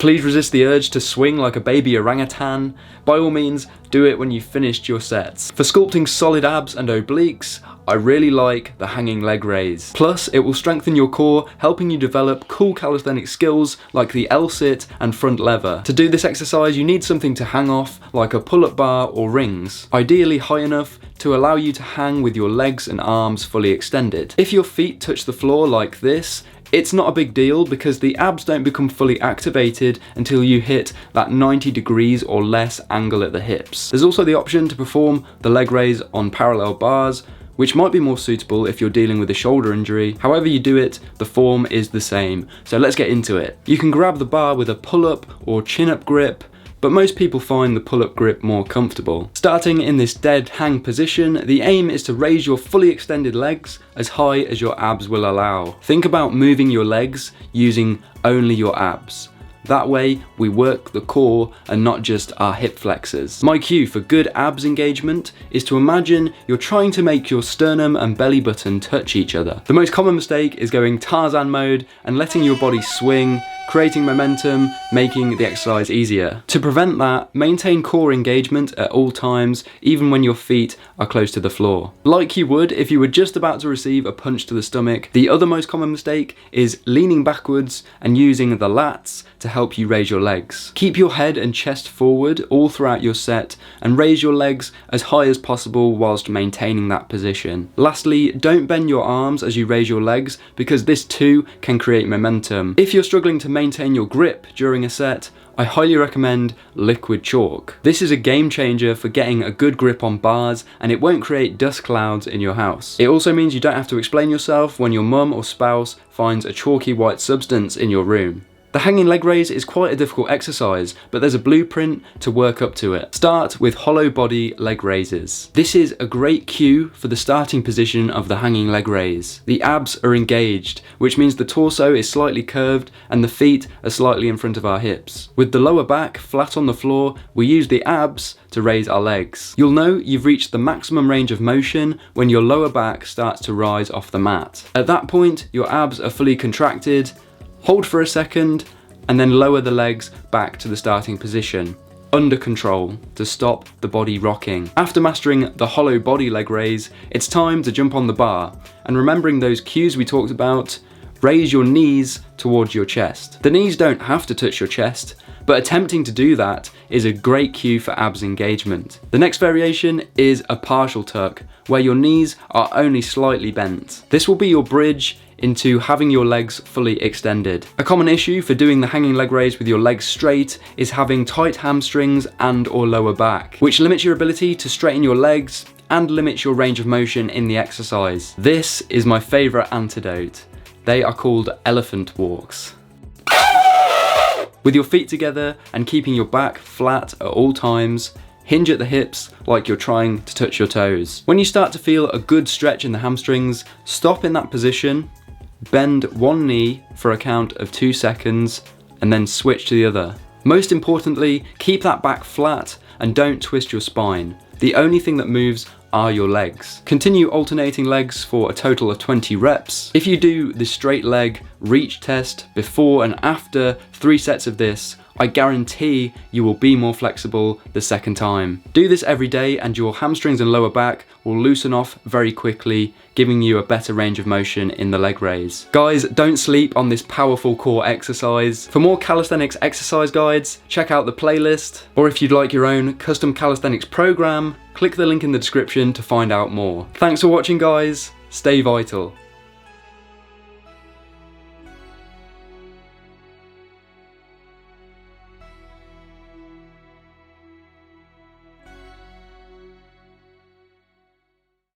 Please resist the urge to swing like a baby orangutan. By all means, do it when you've finished your sets. For sculpting solid abs and obliques, I really like the hanging leg raise. Plus, it will strengthen your core, helping you develop cool calisthenic skills like the L-sit and front lever. To do this exercise, you need something to hang off, like a pull-up bar or rings, ideally high enough to allow you to hang with your legs and arms fully extended. If your feet touch the floor like this, it's not a big deal because the abs don't become fully activated until you hit that 90 degrees or less angle at the hips. There's also the option to perform the leg raise on parallel bars, which might be more suitable if you're dealing with a shoulder injury. However you do it, the form is the same. So let's get into it. You can grab the bar with a pull-up or chin-up grip, but most people find the pull-up grip more comfortable. Starting in this dead hang position, the aim is to raise your fully extended legs as high as your abs will allow. Think about moving your legs using only your abs. That way, we work the core and not just our hip flexors. My cue for good abs engagement is to imagine you're trying to make your sternum and belly button touch each other. The most common mistake is going Tarzan mode and letting your body swing, creating momentum, making the exercise easier. To prevent that, maintain core engagement at all times, even when your feet are close to the floor. Like you would if you were just about to receive a punch to the stomach, the other most common mistake is leaning backwards and using the lats to help you raise your legs. Keep your head and chest forward all throughout your set and raise your legs as high as possible whilst maintaining that position. Lastly, don't bend your arms as you raise your legs because this too can create momentum. If you're struggling to maintain your grip during a set, I highly recommend liquid chalk. This is a game changer for getting a good grip on bars and it won't create dust clouds in your house. It also means you don't have to explain yourself when your mum or spouse finds a chalky white substance in your room. The hanging leg raise is quite a difficult exercise, but there's a blueprint to work up to it. Start with hollow body leg raises. This is a great cue for the starting position of the hanging leg raise. The abs are engaged, which means the torso is slightly curved and the feet are slightly in front of our hips. With the lower back flat on the floor, we use the abs to raise our legs. You'll know you've reached the maximum range of motion when your lower back starts to rise off the mat. At that point, your abs are fully contracted. Hold for a second and then lower the legs back to the starting position, under control, to stop the body rocking. After mastering the hollow body leg raise, it's time to jump on the bar, and remembering those cues we talked about, raise your knees towards your chest. The knees don't have to touch your chest, but attempting to do that is a great cue for abs engagement. The next variation is a partial tuck, where your knees are only slightly bent. This will be your bridge into having your legs fully extended. A common issue for doing the hanging leg raise with your legs straight is having tight hamstrings and or lower back, which limits your ability to straighten your legs and limits your range of motion in the exercise. This is my favorite antidote. They are called elephant walks. With your feet together and keeping your back flat at all times, hinge at the hips like you're trying to touch your toes. When you start to feel a good stretch in the hamstrings, stop in that position, bend one knee for a count of 2 seconds, and then switch to the other. Most importantly, keep that back flat and don't twist your spine. The only thing that moves are your legs. Continue alternating legs for a total of 20 reps. If you do the straight leg reach test before and after 3 sets of this, I guarantee you will be more flexible the second time. Do this every day and your hamstrings and lower back will loosen off very quickly, giving you a better range of motion in the leg raise. Guys, don't sleep on this powerful core exercise. For more calisthenics exercise guides, check out the playlist, or if you'd like your own custom calisthenics program, click the link in the description to find out more. Thanks for watching guys, stay vital.